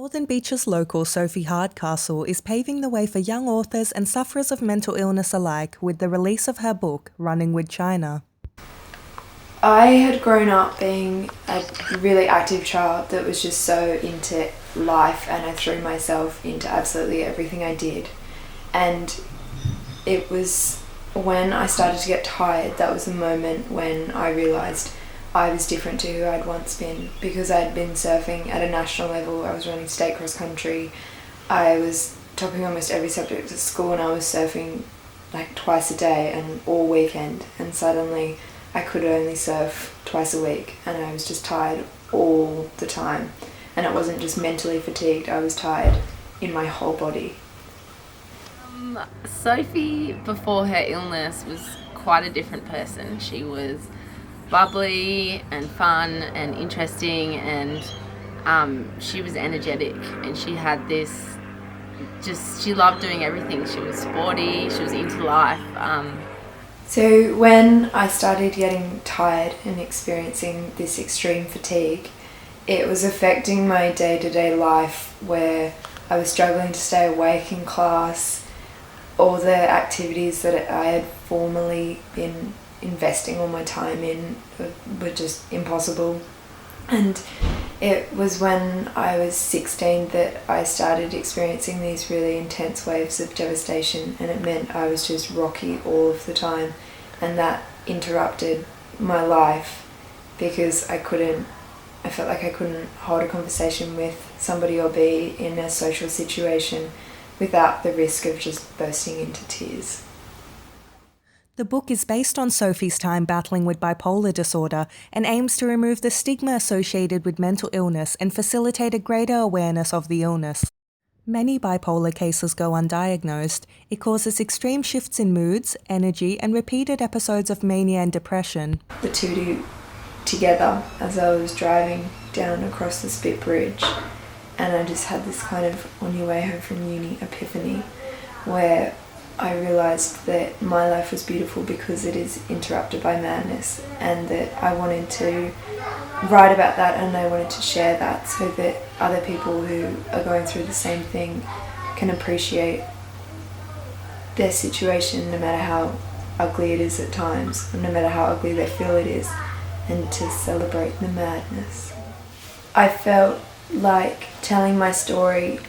Northern Beaches local Sophie Hardcastle is paving the way for young authors and sufferers of mental illness alike with the release of her book, Running with China. I had grown up being a really active child that was just so into life, and I threw myself into absolutely everything I did. And it was when I started to get tired, that was the moment when I realised I was different to who I'd once been, because I'd been surfing at a national level. I was running state cross country. I was topping almost every subject at school, and I was surfing like twice a day and all weekend. And suddenly I could only surf twice a week, and I was just tired all the time. And it wasn't just mentally fatigued, I was tired in my whole body. Sophie, before her illness, was quite a different person. She was bubbly and fun and interesting, and she was energetic, and she had this, she loved doing everything. She was sporty, she was into life. So when I started getting tired and experiencing this extreme fatigue, it was affecting my day-to-day life, where I was struggling to stay awake in class. All the activities that I had formerly been investing all my time in were just impossible. And it was when I was 16 that I started experiencing these really intense waves of devastation, and it meant I was just rocky all of the time, and that interrupted my life because I felt like I couldn't hold a conversation with somebody or be in a social situation without the risk of just bursting into tears. The book is based on Sophie's time battling with bipolar disorder and aims to remove the stigma associated with mental illness and facilitate a greater awareness of the illness. Many bipolar cases go undiagnosed. It causes extreme shifts in moods, energy, and repeated episodes of mania and depression. The two together as I was driving down across the Spit Bridge, and I just had this kind of on your way home from uni epiphany, where I realised that my life was beautiful because it is interrupted by madness, and that I wanted to write about that, and I wanted to share that so that other people who are going through the same thing can appreciate their situation, no matter how ugly it is at times, no matter how ugly they feel it is, and to celebrate the madness. I felt like telling my story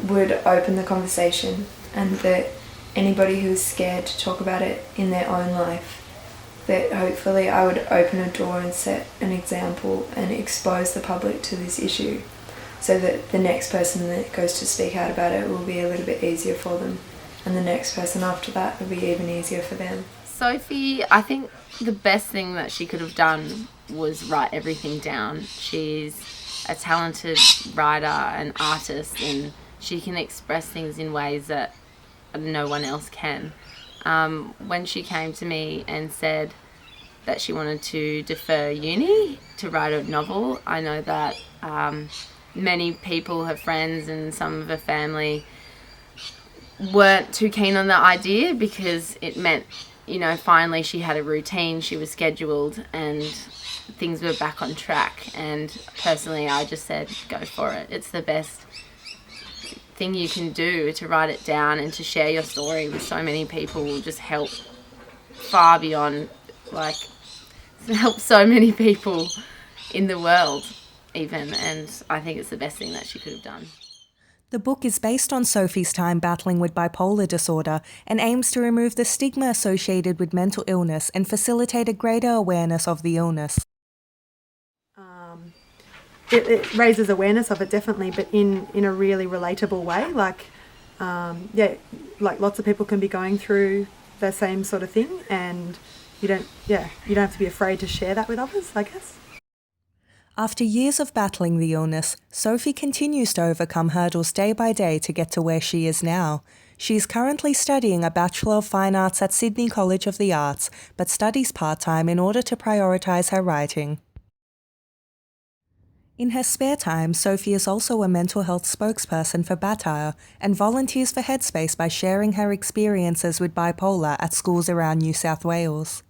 would open the conversation, and that anybody who's scared to talk about it in their own life, that hopefully I would open a door and set an example and expose the public to this issue, so that the next person that goes to speak out about it will be a little bit easier for them, and the next person after that will be even easier for them. Sophie, I think the best thing that she could have done was write everything down. She's a talented writer and artist, and she can express things in ways that no one else can. When she came to me and said that she wanted to defer uni to write a novel, I know that many people, her friends and some of her family, weren't too keen on the idea, because it meant, finally she had a routine, she was scheduled, and things were back on track. And personally, I just said, go for it. It's the best thing you can do, to write it down and to share your story with so many people will just help far beyond, help so many people in the world even, and I think it's the best thing that she could have done. The book is based on Sophie's time battling with bipolar disorder and aims to remove the stigma associated with mental illness and facilitate a greater awareness of the illness. It raises awareness of it, definitely, but in a really relatable way. Like lots of people can be going through the same sort of thing, and you don't have to be afraid to share that with others, I guess. After years of battling the illness, Sophie continues to overcome hurdles day by day to get to where she is now. She is currently studying a Bachelor of Fine Arts at Sydney College of the Arts, but studies part-time in order to prioritise her writing. In her spare time, Sophie is also a mental health spokesperson for Batire and volunteers for Headspace by sharing her experiences with bipolar at schools around New South Wales.